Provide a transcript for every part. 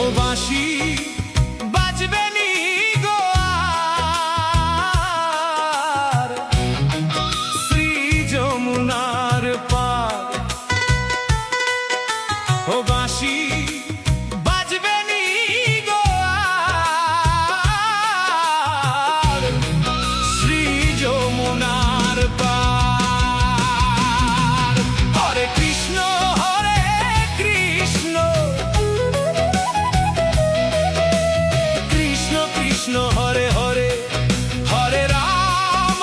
ও বাঁশি বাজবে নি গো আর শ্রী যমুনার পার। ও বাঁশি বাজবে নি গো আর শ্রী যমুনার পার। হরে কৃষ্ণ হরে কৃষ্ণ, কৃষ্ণ কৃষ্ণ হরে হরে, হরে রাম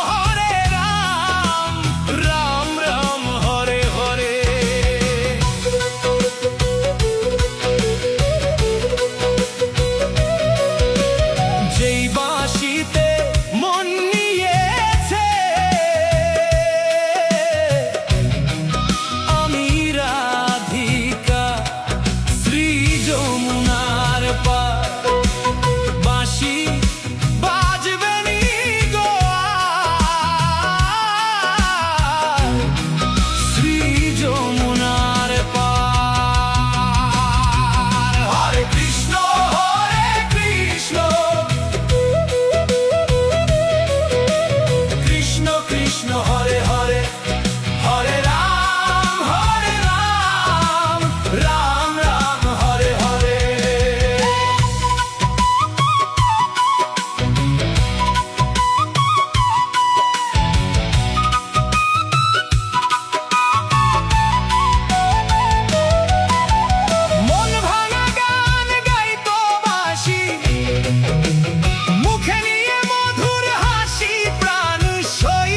রাম রাম হরে হরে। যেই বাঁশিতে মন নিয়েছে আমি রাধিকা শ্রী যমুনার পার। বাঁশি বাজবে নি গো আর শ্রী যমুনার পার। হরে কৃষ্ণ কৃষ্ণ কৃষ্ণ হরে হরে, হরে রাম রাম রাম হরে হরে। মন ভাঙা গান গাইতো বাঁশি, মুখে নিয়ে মধুর হাসি, প্রাণ সই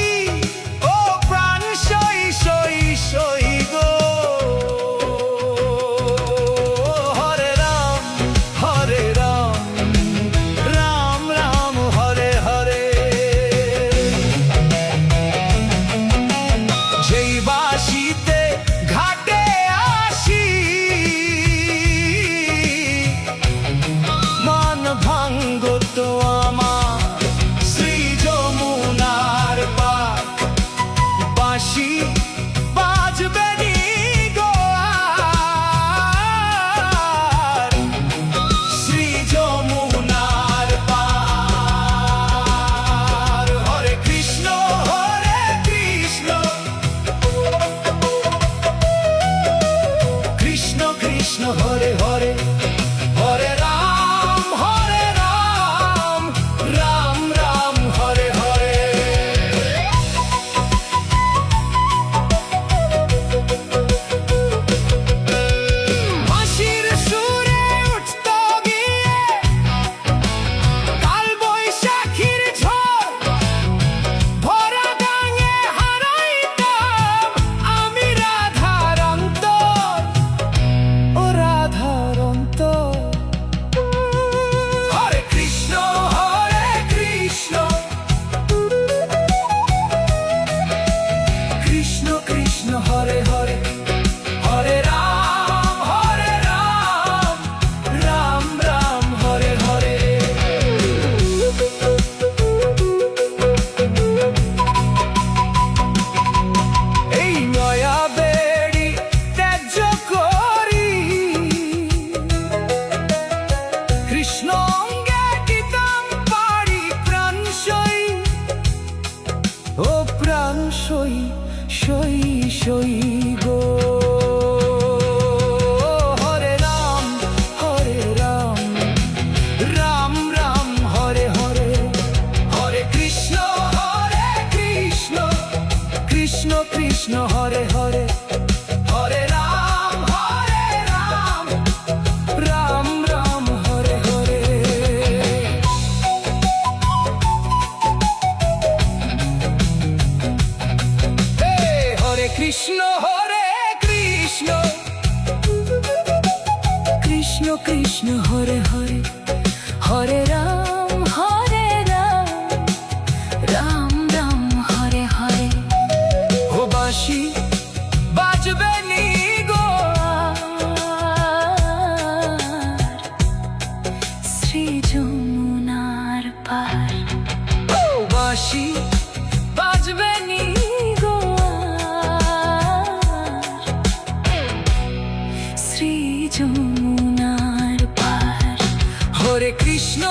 ও প্রাণ সই সই সই গো। হরে রাম রাম রাম হরে হরে। যেই বাঁশিতে ঘাটে আসি মন ভাঙ্গ তো আমার শ্রী যমুনার পার। বাঁশি বাজবে নি গো আর শ্রী যমুনার পার। হরে কৃষ্ণ কৃষ্ণ কৃষ্ণ হরে হরে, হরে রাম রাম হরে হরে। বাঁশির সুরে উঠতো গিয়ে কাল বৈশাখীর ঝড়, ভরা গাঙে হারাইতাম আমি রাধার অন্তর, ও রাধার অন্তর। হরে কৃষ্ণ কৃষ্ণ কৃষ্ণ হরে হরে, হরে রাম রাম হরে হরে। এই নয়া বেড়ি ত্যায্য করি কৃষ্ণ অঙ্গে দিতাম পারি প্রাণ সই ও প্রাণ সই সই সই গো। হরে রাম রাম হরে হরে, হরে কৃষ্ণ কৃষ্ণ কৃষ্ণ হরে হরে, হরে রাম রাম হরে হরে। হরে কৃষ্ণ কৃষ্ণ কৃষ্ণ হরে হরে, হরে রাম রাম রাম হরে হরে। ও বাঁশি বাজবে নি গো আর শ্রী যমুনার পার। ও বাঁশি বাজবে নি গো আর শ্রী যমুনার পার। হরে কৃষ্ণ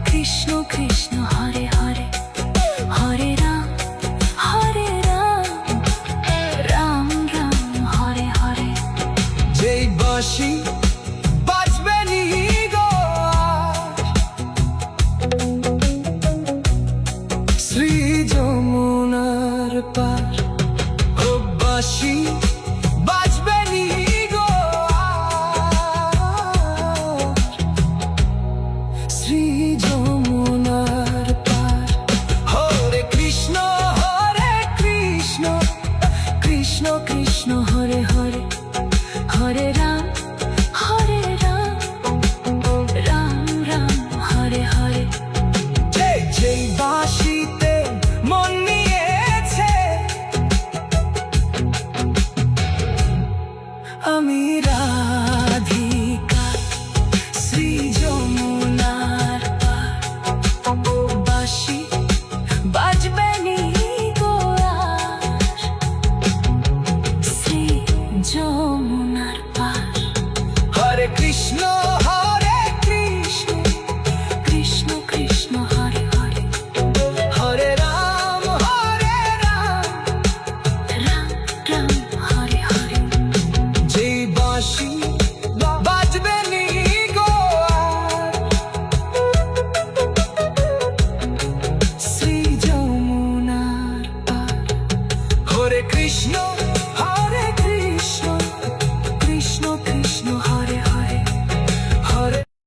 কৃষ্ণ কৃষ্ণ হরে হরে, হরে রাম রাম রাম হরে হরে। যেই বাঁশি বাজবে নি গো আর, শ্রী যমুনার পার। ও বাঁশি বাজবে নি গো আর, শ্রী যমুনার পার। হরে কৃষ্ণ কৃষ্ণ কৃষ্ণ হরে হরে, হরে রাম রাম রাম হরে হরে। যেই বাঁশিতে মন নিয়েছে, আমি রাধিকা শ্রী যমুনার পার। বাঁশি বাজবে নি গো আর, শ্রী যমুনার পার। হরে কৃষ্ণ